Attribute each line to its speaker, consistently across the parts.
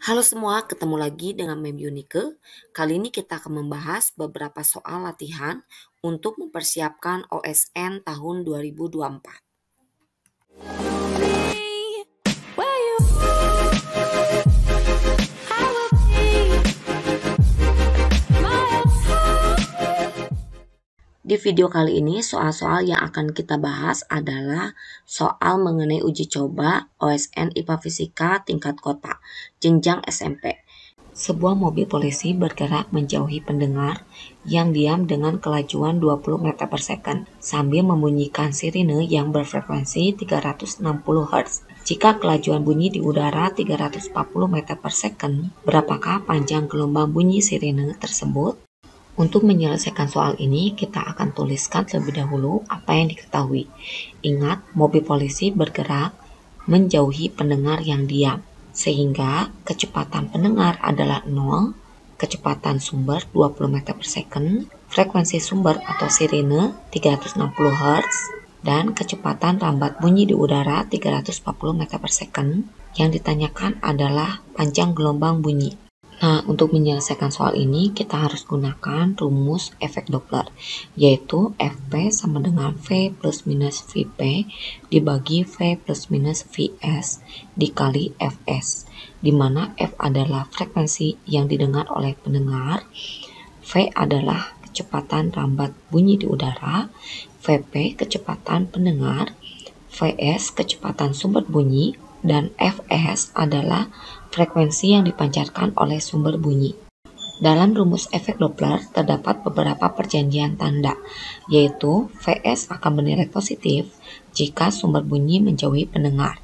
Speaker 1: Halo semua, ketemu lagi dengan Mem Yunike. Kali ini kita akan membahas beberapa soal latihan untuk mempersiapkan OSN tahun 2024. Di video kali ini, soal-soal yang akan kita bahas adalah soal mengenai uji coba OSN IPA Fisika tingkat kota, jenjang SMP. Sebuah mobil polisi bergerak menjauhi pendengar yang diam dengan kelajuan 20 meter per second sambil membunyikan sirine yang berfrekuensi 360 Hz. Jika kelajuan bunyi di udara 340 meter per second, berapakah panjang gelombang bunyi sirine tersebut? Untuk menyelesaikan soal ini, kita akan tuliskan terlebih dahulu apa yang diketahui. Ingat, mobil polisi bergerak menjauhi pendengar yang diam, sehingga kecepatan pendengar adalah 0, kecepatan sumber 20 meter per second, frekuensi sumber atau sirine 360 Hz, dan kecepatan rambat bunyi di udara 340 meter per second. Yang ditanyakan adalah panjang gelombang bunyi. Nah, untuk menyelesaikan soal ini, kita harus gunakan rumus efek Doppler, yaitu Fp sama dengan V plus minus Vp dibagi V plus minus Vs dikali Fs, di mana F adalah frekuensi yang didengar oleh pendengar, V adalah kecepatan rambat bunyi di udara, Vp kecepatan pendengar, Vs kecepatan sumber bunyi, dan Fs adalah frekuensi yang dipancarkan oleh sumber bunyi. Dalam rumus efek Doppler terdapat beberapa perjanjian tanda, yaitu Vs akan bernilai positif jika sumber bunyi menjauhi pendengar.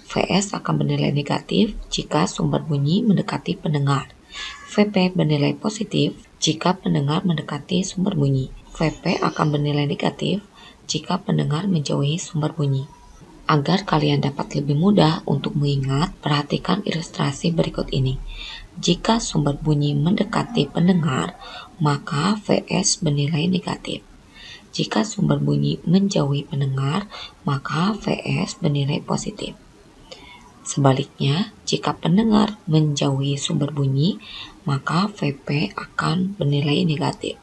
Speaker 1: Vs akan bernilai negatif jika sumber bunyi mendekati pendengar. Vp bernilai positif jika pendengar mendekati sumber bunyi. Vp akan bernilai negatif jika pendengar menjauhi sumber bunyi. Agar kalian dapat lebih mudah untuk mengingat, perhatikan ilustrasi berikut ini. Jika sumber bunyi mendekati pendengar, maka Vs bernilai negatif. Jika sumber bunyi menjauhi pendengar, maka Vs bernilai positif. Sebaliknya, jika pendengar menjauhi sumber bunyi, maka Vp akan bernilai negatif.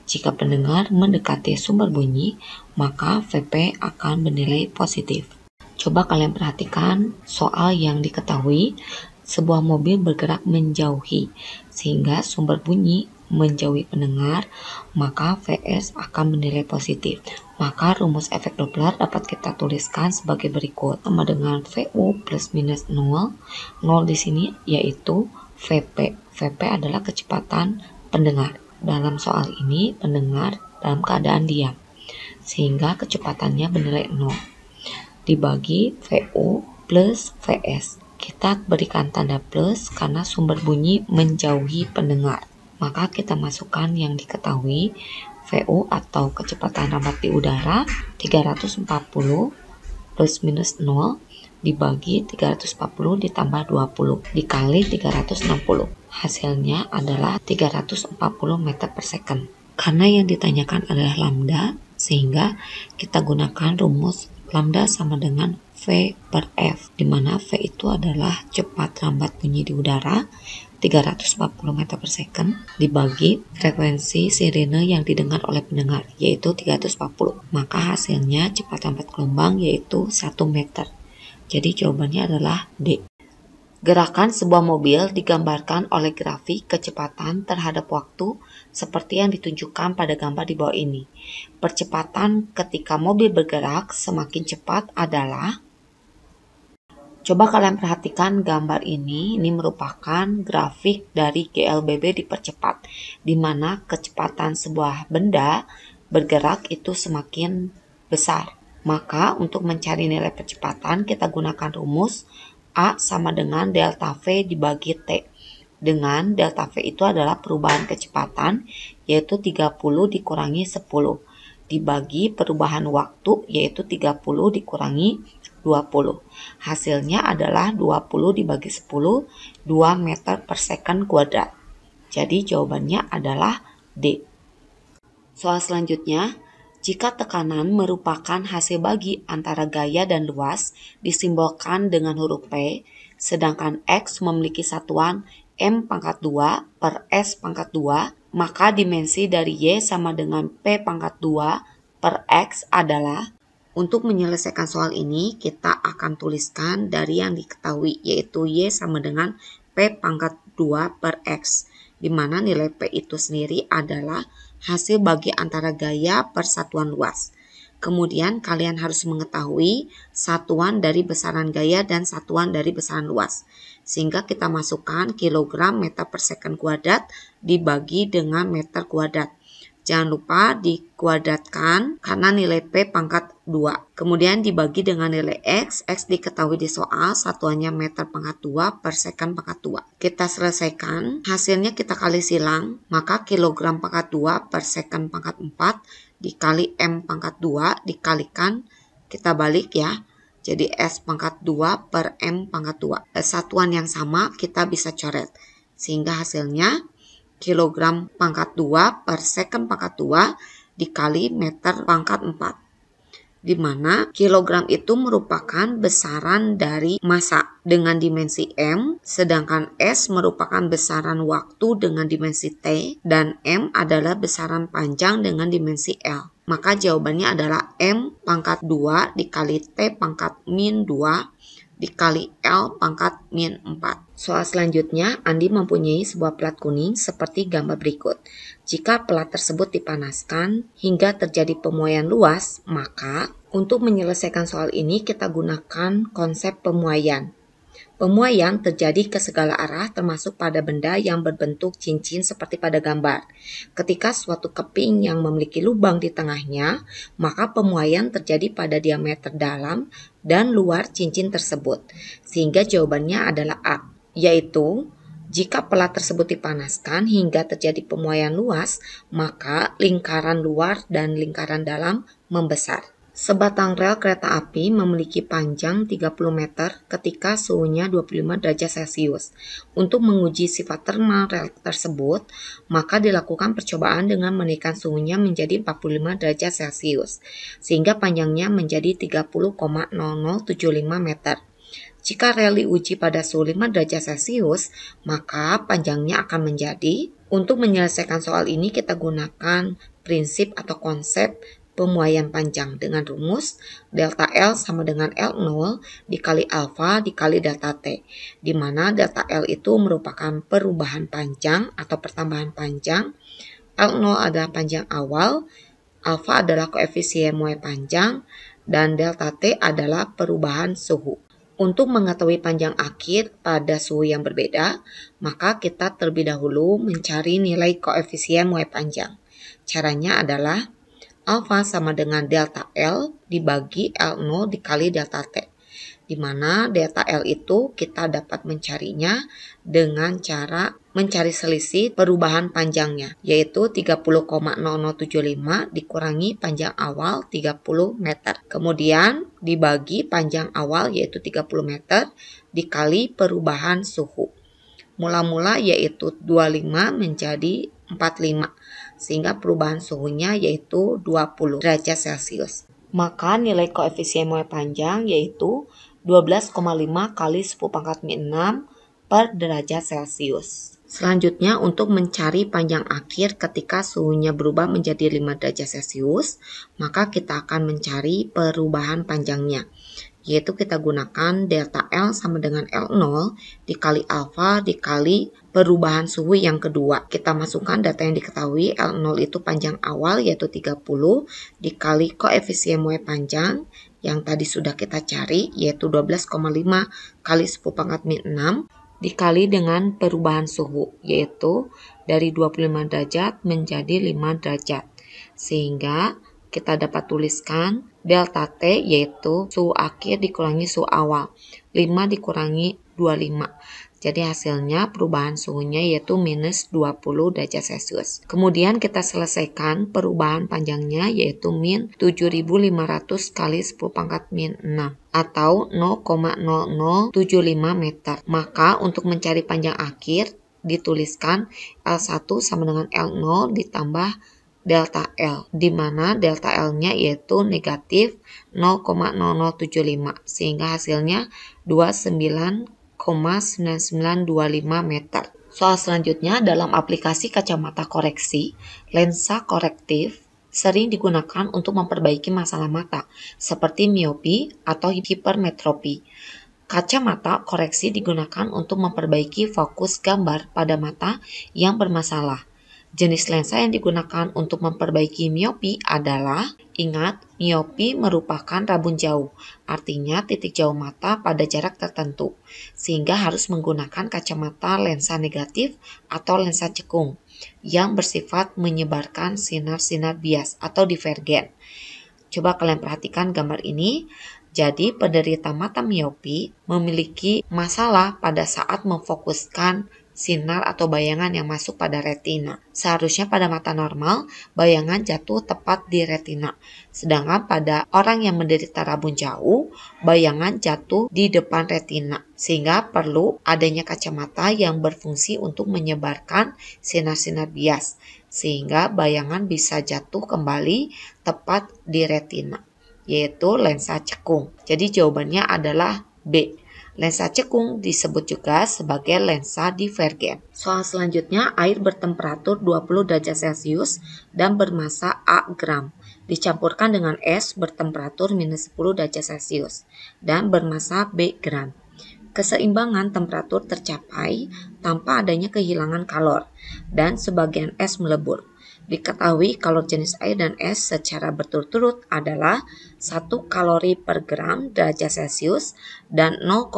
Speaker 1: Jika pendengar mendekati sumber bunyi, maka Vp akan bernilai positif. Coba kalian perhatikan soal yang diketahui, sebuah mobil bergerak menjauhi, sehingga sumber bunyi menjauhi pendengar, maka Vs akan bernilai positif. Maka rumus efek Doppler dapat kita tuliskan sebagai berikut, sama dengan Vu plus minus 0, 0 di sini yaitu Vp. Vp adalah kecepatan pendengar. Dalam soal ini, pendengar dalam keadaan diam, sehingga kecepatannya bernilai 0. Dibagi Vu plus Vs. Kita berikan tanda plus karena sumber bunyi menjauhi pendengar. Maka kita masukkan yang diketahui, Vu atau kecepatan rambat di udara 340 plus minus 0 dibagi 340 ditambah 20 dikali 360. Hasilnya adalah 340 meter per second. Karena yang ditanyakan adalah lambda, sehingga kita gunakan rumus lambda sama dengan V per F, di mana V itu adalah cepat rambat bunyi di udara 340 meter per second dibagi frekuensi sirine yang didengar oleh pendengar, yaitu 340. Maka hasilnya cepat rambat gelombang yaitu 1 meter. Jadi jawabannya adalah D. Gerakan sebuah mobil digambarkan oleh grafik kecepatan terhadap waktu seperti yang ditunjukkan pada gambar di bawah ini. Percepatan ketika mobil bergerak semakin cepat adalah... Coba kalian perhatikan gambar ini merupakan grafik dari GLBB dipercepat, di mana kecepatan sebuah benda bergerak itu semakin besar. Maka untuk mencari nilai percepatan kita gunakan rumus A sama dengan delta V dibagi T. Dengan delta V itu adalah perubahan kecepatan, yaitu 30 dikurangi 10. Dibagi perubahan waktu, yaitu 30 dikurangi 20. Hasilnya adalah 20 dibagi 10, 2 meter per second kuadrat. Jadi jawabannya adalah D. Soal selanjutnya, jika tekanan merupakan hasil bagi antara gaya dan luas, disimbolkan dengan huruf P, sedangkan X memiliki satuan M pangkat 2 per S pangkat 2, maka dimensi dari Y sama dengan P pangkat 2 per X adalah, untuk menyelesaikan soal ini kita akan tuliskan dari yang diketahui, yaitu Y sama dengan P pangkat 2 per X, di mana nilai P itu sendiri adalah hasil bagi antara gaya per satuan luas. Kemudian kalian harus mengetahui satuan dari besaran gaya dan satuan dari besaran luas. Sehingga kita masukkan kilogram meter per second kuadrat dibagi dengan meter kuadrat. Jangan lupa dikuadratkan karena nilai P pangkat 2. Kemudian dibagi dengan nilai X. X diketahui di soal, satuannya meter pangkat 2 per second pangkat 2. Kita selesaikan, hasilnya kita kali silang, maka kilogram pangkat 2 per second pangkat 4 dikali M pangkat 2 dikalikan, kita balik ya, jadi S pangkat 2 per M pangkat 2. Satuan yang sama kita bisa coret, sehingga hasilnya kilogram pangkat 2 per second pangkat 2 dikali meter pangkat 4. Di mana kilogram itu merupakan besaran dari massa dengan dimensi M, sedangkan S merupakan besaran waktu dengan dimensi T, dan M adalah besaran panjang dengan dimensi L. Maka jawabannya adalah M pangkat 2 dikali T pangkat min 2 dikali L pangkat min 4. Soal selanjutnya, Andi mempunyai sebuah pelat kuning seperti gambar berikut. Jika pelat tersebut dipanaskan hingga terjadi pemuaian luas, maka untuk menyelesaikan soal ini kita gunakan konsep pemuaian. Pemuaian terjadi ke segala arah termasuk pada benda yang berbentuk cincin seperti pada gambar. Ketika suatu keping yang memiliki lubang di tengahnya, maka pemuaian terjadi pada diameter dalam dan luar cincin tersebut. Sehingga jawabannya adalah A, yaitu jika pelat tersebut dipanaskan hingga terjadi pemuaian luas, maka lingkaran luar dan lingkaran dalam membesar. Sebatang rel kereta api memiliki panjang 30 meter ketika suhunya 25 derajat Celcius. Untuk menguji sifat termal rel tersebut, maka dilakukan percobaan dengan menaikkan suhunya menjadi 45 derajat Celcius, sehingga panjangnya menjadi 30,0075 meter. Jika rel diuji pada suhu 5 derajat Celcius, maka panjangnya akan menjadi, untuk menyelesaikan soal ini kita gunakan prinsip atau konsep pemuaian panjang dengan rumus delta L sama dengan L0 dikali alfa dikali delta T, di mana delta L itu merupakan perubahan panjang atau pertambahan panjang, L0 adalah panjang awal, alfa adalah koefisien muai panjang, dan delta T adalah perubahan suhu. Untuk mengetahui panjang akhir pada suhu yang berbeda, maka kita terlebih dahulu mencari nilai koefisien muai panjang. Caranya adalah alfa sama dengan delta L dibagi L0 dikali delta T, di mana delta L itu kita dapat mencarinya dengan cara mencari selisih perubahan panjangnya, yaitu 30,0075 dikurangi panjang awal 30 meter. Kemudian dibagi panjang awal yaitu 30 meter dikali perubahan suhu. Mula-mula yaitu 25 menjadi 45. Sehingga perubahan suhunya yaitu 20 derajat Celcius. Maka nilai koefisien muai panjang yaitu 12,5 kali 10 pangkat min 6 per derajat Celcius. Selanjutnya untuk mencari panjang akhir ketika suhunya berubah menjadi 5 derajat Celcius, maka kita akan mencari perubahan panjangnya, yaitu kita gunakan delta L sama dengan L0 dikali alfa dikali perubahan suhu yang kedua. Kita masukkan data yang diketahui, L0 itu panjang awal yaitu 30 dikali koefisien muai panjang yang tadi sudah kita cari yaitu 12,5 kali 10 pangkat min 6 dikali dengan perubahan suhu yaitu dari 25 derajat menjadi 5 derajat. Sehingga kita dapat tuliskan delta T yaitu suhu akhir dikurangi suhu awal. 5 dikurangi 25. Jadi hasilnya perubahan suhunya yaitu minus 20 derajat Celcius. Kemudian kita selesaikan perubahan panjangnya yaitu min 7500 kali 10 pangkat min 6 atau 0,0075 meter. Maka untuk mencari panjang akhir dituliskan L1 sama dengan L0 ditambah delta L, di mana delta L-nya yaitu negatif 0,0075 sehingga hasilnya 29,5 9925 meter. Soal selanjutnya, dalam aplikasi kacamata koreksi, lensa korektif sering digunakan untuk memperbaiki masalah mata, seperti miopi atau hipermetropi. Kacamata koreksi digunakan untuk memperbaiki fokus gambar pada mata yang bermasalah. Jenis lensa yang digunakan untuk memperbaiki miopi adalah, ingat, miopi merupakan rabun jauh, artinya titik jauh mata pada jarak tertentu, sehingga harus menggunakan kacamata lensa negatif atau lensa cekung yang bersifat menyebarkan sinar-sinar bias atau divergen. Coba kalian perhatikan gambar ini. Jadi penderita mata miopi memiliki masalah pada saat memfokuskan sinar atau bayangan yang masuk pada retina. Seharusnya pada mata normal, bayangan jatuh tepat di retina. Sedangkan pada orang yang menderita rabun jauh, bayangan jatuh di depan retina. Sehingga perlu adanya kacamata yang berfungsi untuk menyebarkan sinar-sinar bias. Sehingga bayangan bisa jatuh kembali tepat di retina, yaitu lensa cekung. Jadi jawabannya adalah B. Lensa cekung disebut juga sebagai lensa divergen. Soal selanjutnya, air bertemperatur 20 derajat Celcius dan bermassa A gram dicampurkan dengan es bertemperatur minus 10 derajat Celcius dan bermassa B gram. Keseimbangan temperatur tercapai tanpa adanya kehilangan kalor dan sebagian es melebur. Diketahui kalor jenis air dan es secara berturut-turut adalah 1 kalori per gram derajat Celcius dan 0,5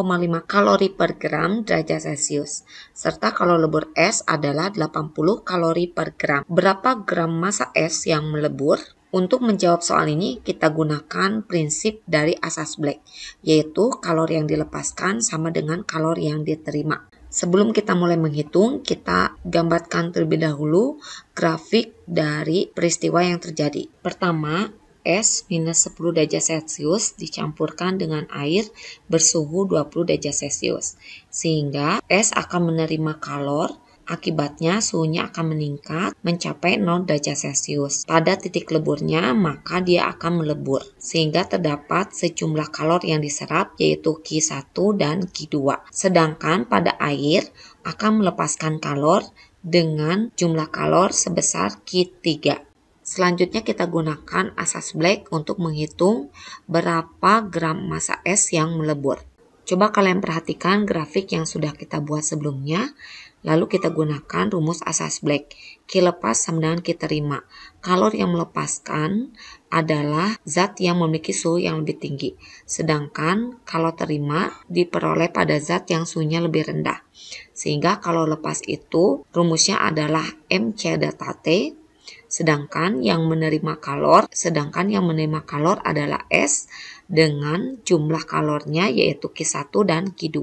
Speaker 1: kalori per gram derajat Celcius. Serta kalor lebur es adalah 80 kalori per gram. Berapa gram massa es yang melebur? Untuk menjawab soal ini, kita gunakan prinsip dari asas Black, yaitu kalor yang dilepaskan sama dengan kalor yang diterima. Sebelum kita mulai menghitung, kita gambarkan terlebih dahulu grafik dari peristiwa yang terjadi. Pertama, es minus 10 derajat Celcius dicampurkan dengan air bersuhu 20 derajat Celcius. Sehingga es akan menerima kalor. Akibatnya suhunya akan meningkat mencapai 0 derajat Celcius. Pada titik leburnya maka dia akan melebur sehingga terdapat sejumlah kalor yang diserap yaitu Q1 dan Q2. Sedangkan pada air akan melepaskan kalor dengan jumlah kalor sebesar Q3. Selanjutnya kita gunakan asas Black untuk menghitung berapa gram massa es yang melebur. Coba kalian perhatikan grafik yang sudah kita buat sebelumnya. Lalu kita gunakan rumus asas Black. Q lepas sama dengan Q terima. Kalor yang melepaskan adalah zat yang memiliki suhu yang lebih tinggi. Sedangkan kalor terima diperoleh pada zat yang suhunya lebih rendah. Sehingga kalor lepas itu rumusnya adalah MC delta T. Sedangkan yang menerima kalor adalah S dengan jumlah kalornya yaitu Q1 dan Q2.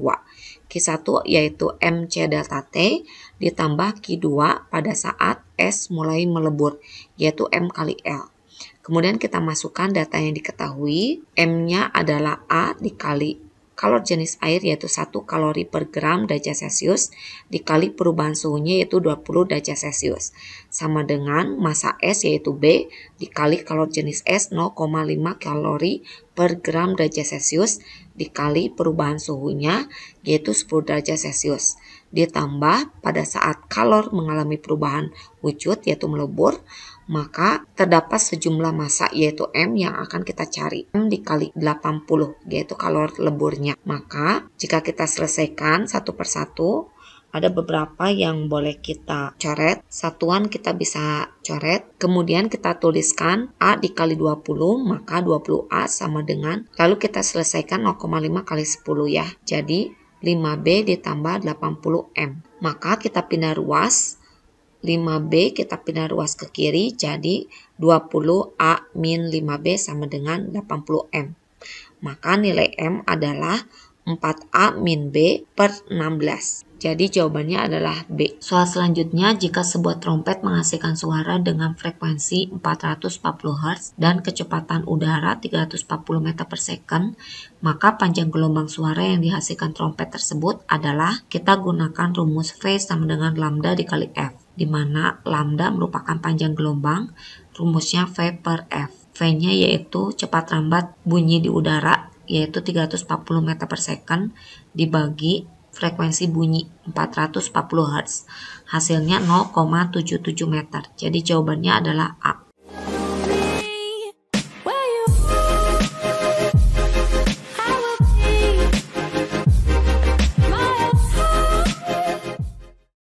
Speaker 1: Q1 yaitu MC delta T ditambah Q2 pada saat S mulai melebur yaitu M kali L. Kemudian kita masukkan data yang diketahui. M-nya adalah A dikali kalor jenis air yaitu 1 kalori per gram derajat Celcius dikali perubahan suhunya yaitu 20 derajat Celcius. Sama dengan massa es yaitu B dikali kalor jenis es 0,5 kalori per gram derajat Celcius dikali perubahan suhunya yaitu 10 derajat Celcius. Ditambah pada saat kalor mengalami perubahan wujud yaitu melebur, maka terdapat sejumlah massa yaitu M yang akan kita cari. M dikali 80 yaitu kalor leburnya. Maka jika kita selesaikan satu persatu, ada beberapa yang boleh kita coret. Satuan kita bisa coret. Kemudian kita tuliskan A dikali 20, maka 20A sama dengan, lalu kita selesaikan 0,5 kali 10 ya. Jadi 5B ditambah 80M. Maka kita pindah ruas. 5B kita pindah ruas ke kiri, jadi 20A min 5B sama dengan 80M. Maka nilai M adalah 4A min B per 16. Jadi jawabannya adalah B. Soal selanjutnya, jika sebuah trompet menghasilkan suara dengan frekuensi 440 Hz dan kecepatan udara 340 meter per second, maka panjang gelombang suara yang dihasilkan trompet tersebut adalah, kita gunakan rumus V sama dengan lambda dikali F, di mana lambda merupakan panjang gelombang, rumusnya V per F. V-nya yaitu cepat lambat bunyi di udara, yaitu 340 meter per second, dibagi frekuensi bunyi 440 Hz. Hasilnya 0,77 meter. Jadi jawabannya adalah A.